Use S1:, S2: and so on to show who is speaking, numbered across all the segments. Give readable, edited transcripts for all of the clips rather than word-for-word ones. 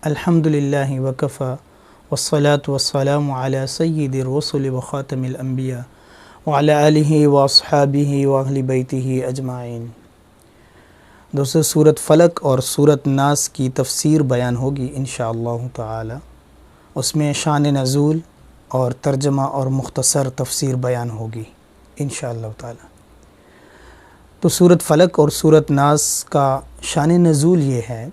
S1: الحمدللہ وکفا والصلاة والسلام علی سید الرسل وخاتم الانبیاء وعلی آلہ واصحابہ واہل بیتہ اجمعین۔ دوستو، سورۃ فلق اور سورۃ ناس کی تفسیر بیان ہوگی انشاءاللہ تعالی۔ اس میں شان نزول اور ترجمہ اور مختصر تفسیر بیان ہوگی انشاءاللہ تعالی۔ تو سورۃ فلق اور سورۃ ناس کا شان نزول یہ ہے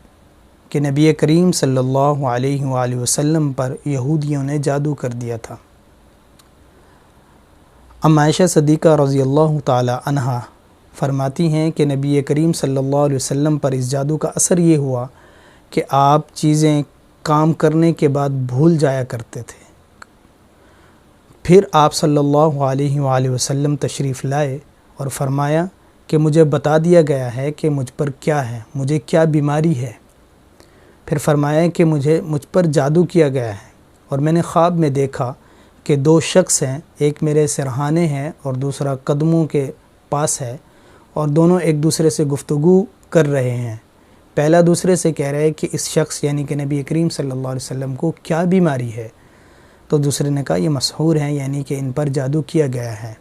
S1: کہ نبی کریم صلی اللہ علیہ وآلہ وسلم پر یہودیوں نے جادو کر دیا تھا۔ عائشہ صدیقہ رضی اللہ تعالی عنہا فرماتی ہیں کہ نبی کریم صلی اللہ علیہ وسلم پر اس جادو کا اثر یہ ہوا کہ آپ چیزیں کام کرنے کے بعد بھول جایا کرتے تھے۔ پھر آپ صلی اللہ علیہ وآلہ وسلم تشریف لائے اور فرمایا کہ مجھے بتا دیا گیا ہے کہ مجھ پر کیا ہے، مجھے کیا بیماری ہے۔ پھر فرمایا کہ مجھ پر جادو کیا گیا ہے اور میں نے خواب میں دیکھا کہ دو شخص ہیں، ایک میرے سرہانے ہیں اور دوسرا قدموں کے پاس ہے، اور دونوں ایک دوسرے سے گفتگو کر رہے ہیں۔ پہلا دوسرے سے کہہ رہے کہ اس شخص یعنی کہ نبی کریم صلی اللہ علیہ وسلم کو کیا بیماری ہے، تو دوسرے نے کہا یہ مسحور ہیں، یعنی کہ ان پر جادو کیا گیا ہے۔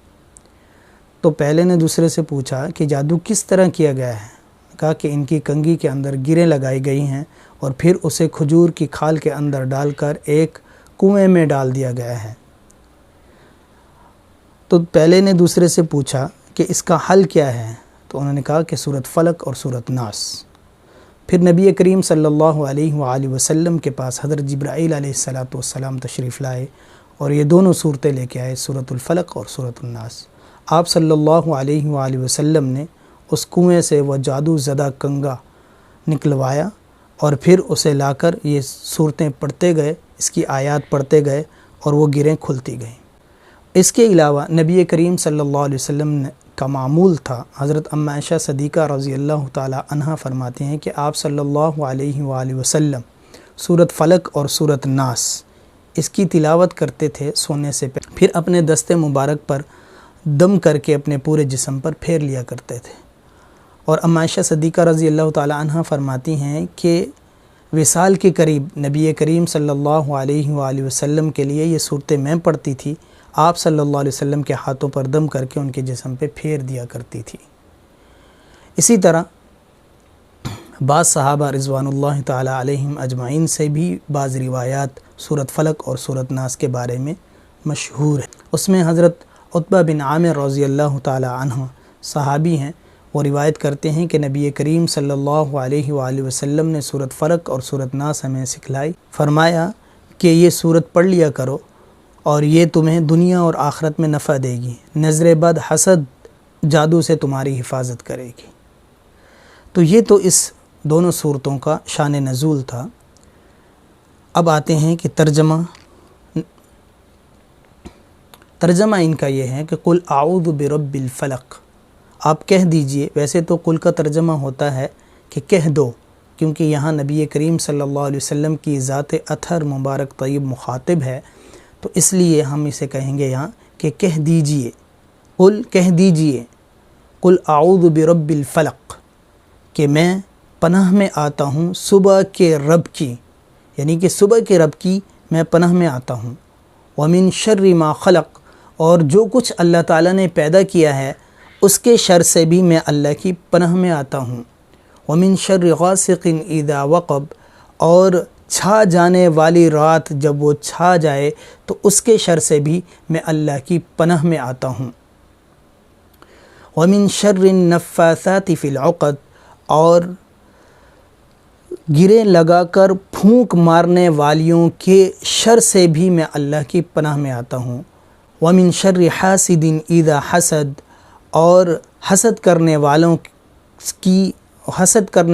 S1: تو پہلے نے دوسرے سے پوچھا کہ جادو کس طرح کیا گیا ہے؟ کہا کہ ان کی کنگھی کے اندر گریں لگائی گئی ہیں اور پھر اسے کھجور کی کھال کے اندر ڈال کر ایک کنویں میں ڈال دیا گیا ہے۔ تو پہلے نے دوسرے سے پوچھا کہ اس کا حل کیا ہے؟ تو انہوں نے کہا کہ سورۃ فلق اور سورۃ ناس۔ پھر نبی کریم صلی اللہ علیہ وآلہ وسلم کے پاس حضرت جبرائیل علیہ السلام تشریف لائے اور یہ دونوں صورتیں لے کے آئے، سورۃ الفلق اور سورۃ الناس۔ آپ صلی اللہ علیہ وآلہ وسلم نے اس کنویں سے وہ جادو زدہ کنگا نکلوایا اور پھر اسے لا کر یہ صورتیں پڑھتے گئے، اس کی آیات پڑھتے گئے اور وہ گریں کھلتی گئیں۔ اس کے علاوہ نبی کریم صلی اللہ علیہ وسلم کا معمول تھا، حضرت عائشہ صدیقہ رضی اللہ تعالی عنہا فرماتے ہیں کہ آپ صلی اللہ علیہ وآلہ وسلم سورۃ فلق اور سورۃ ناس اس کی تلاوت کرتے تھے سونے سے پہلے، پھر اپنے دست مبارک پر دم کر کے اپنے پورے جسم پر پھیر لیا کرتے تھے۔ اور عائشہ صدیقہ رضی اللہ تعالی عنہا فرماتی ہیں کہ وصال کے قریب نبی کریم صلی اللہ علیہ وآلہ وسلم کے لیے یہ صورتیں میں پڑھتی تھی، آپ صلی اللہ علیہ وسلم کے ہاتھوں پر دم کر کے ان کے جسم پہ پھیر دیا کرتی تھی۔ اسی طرح بعض صحابہ رضوان اللہ تعالی علیہم اجمعین سے بھی بعض روایات سورۃ فلق اور سورۃ ناس کے بارے میں مشہور ہیں۔ اس میں حضرت عتبہ بن عامر رضی اللہ تعالی عنہ صحابی ہیں، وہ روایت کرتے ہیں کہ نبی کریم صلی اللہ علیہ وآلہ وسلم نے سورۃ فلق اور سورۃ ناس ہمیں سکھلائی، فرمایا کہ یہ سورت پڑھ لیا کرو اور یہ تمہیں دنیا اور آخرت میں نفع دے گی، نظر بد حسد جادو سے تمہاری حفاظت کرے گی۔ تو یہ تو اس دونوں صورتوں کا شان نزول تھا۔ اب آتے ہیں کہ ترجمہ ان کا یہ ہے کہ قل اعوذ برب الفلق، آپ کہہ دیجئے۔ ویسے تو قل کا ترجمہ ہوتا ہے کہ کہہ دو، کیونکہ یہاں نبی کریم صلی اللہ علیہ وسلم کی ذات اطہر مبارک طیب مخاطب ہے، تو اس لیے ہم اسے کہیں گے یہاں کہ کہہ دیجئے، قل کہہ دیجئے، قل اعوذ برب الفلق، کہ میں پناہ میں آتا ہوں صبح کے رب کی، یعنی کہ صبح کے رب کی میں پناہ میں آتا ہوں، ومن شر ما خلق، اور جو کچھ اللہ تعالیٰ نے پیدا کیا ہے اس کے شر سے بھی میں اللہ کی پناہ میں آتا ہوں، ومن شر غاسق اذا وقب، اور چھا جانے والی رات جب وہ چھا جائے تو اس کے شر سے بھی میں اللہ کی پناہ میں آتا ہوں، ومن شر النفاثات فی العقد، اور گرے لگا کر پھونک مارنے والیوں کے شر سے بھی میں اللہ کی پناہ میں آتا ہوں، ومن شر حاسد اذا حسد، اور حسد کرنے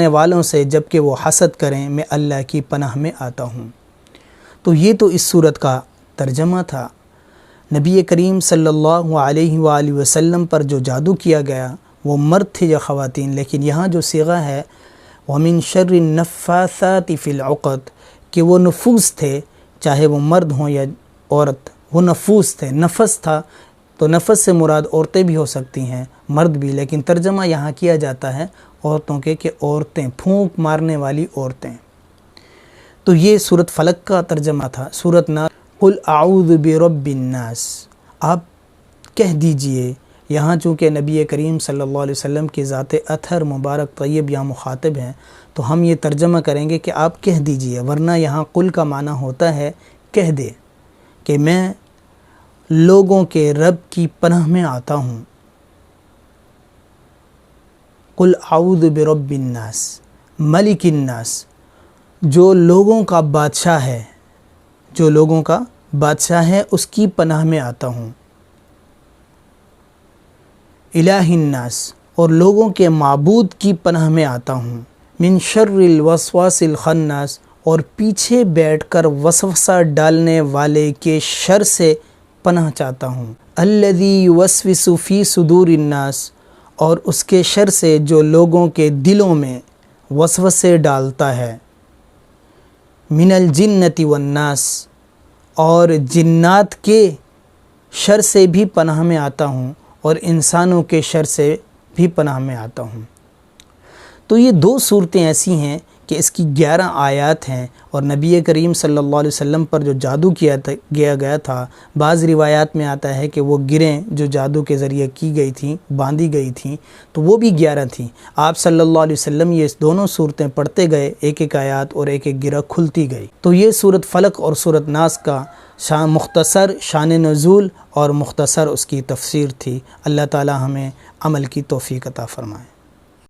S1: والوں سے جب کہ وہ حسد کریں میں اللہ کی پناہ میں آتا ہوں۔ تو یہ تو اس صورت کا ترجمہ تھا۔ نبی کریم صلی اللہ علیہ وآلہ وسلم پر جو جادو کیا گیا وہ مرد تھے یا خواتین، لیکن یہاں جو صیغہ ہے وَمِن شَرِّ النَّفَّاثَاتِ فِي الْعُقَدِ، کہ وہ نفوس تھے، چاہے وہ مرد ہوں یا عورت، وہ نفوس تھے، نفس تھا، تو نفس سے مراد عورتیں بھی ہو سکتی ہیں، مرد بھی، لیکن ترجمہ یہاں کیا جاتا ہے عورتوں کے کہ عورتیں، پھونک مارنے والی عورتیں۔ تو یہ سورۃ فلق کا ترجمہ تھا۔ سورۃ ناس، قل اعوذ برب الناس، آپ کہہ دیجئے، یہاں چونکہ نبی کریم صلی اللہ علیہ وسلم کی ذات اطہر مبارک طیب یہاں مخاطب ہیں، تو ہم یہ ترجمہ کریں گے کہ آپ کہہ دیجئے، ورنہ یہاں قل کا معنی ہوتا ہے کہہ دے، کہ میں لوگوں کے رب کی پناہ میں آتا ہوں۔ قل اعوذ برب الناس، ملک الناس، جو لوگوں کا بادشاہ ہے، جو لوگوں کا بادشاہ ہے، اس کی پناہ میں آتا ہوں۔ الہ الناس، اور لوگوں کے معبود کی پناہ میں آتا ہوں۔ من شر الوسواس الخناس، اور پیچھے بیٹھ کر وسوسہ ڈالنے والے کے شر سے پناہ چاہتا ہوں۔ الذی یوسوس فی صدور الناس، اور اس کے شر سے جو لوگوں کے دلوں میں وسوسے ڈالتا ہے۔ من الجنۃ والناس، اور جنات کے شر سے بھی پناہ میں آتا ہوں، اور انسانوں کے شر سے بھی پناہ میں آتا ہوں۔ تو یہ دو صورتیں ایسی ہیں کہ اس کی 11 آیات ہیں، اور نبی کریم صلی اللہ علیہ وسلم پر جو جادو کیا گیا تھا، بعض روایات میں آتا ہے کہ وہ گریں جو جادو کے ذریعے کی گئی تھیں، باندھی گئی تھیں، تو وہ بھی 11 تھیں۔ آپ صلی اللہ علیہ وسلم یہ دونوں صورتیں پڑھتے گئے، ایک ایک آیات اور ایک ایک گرہ کھلتی گئی۔ تو یہ سورۃ فلق اور سورۃ ناس کا مختصر شان نزول اور مختصر اس کی تفسیر تھی۔ اللہ تعالی ہمیں عمل کی توفیق عطا فرمائے۔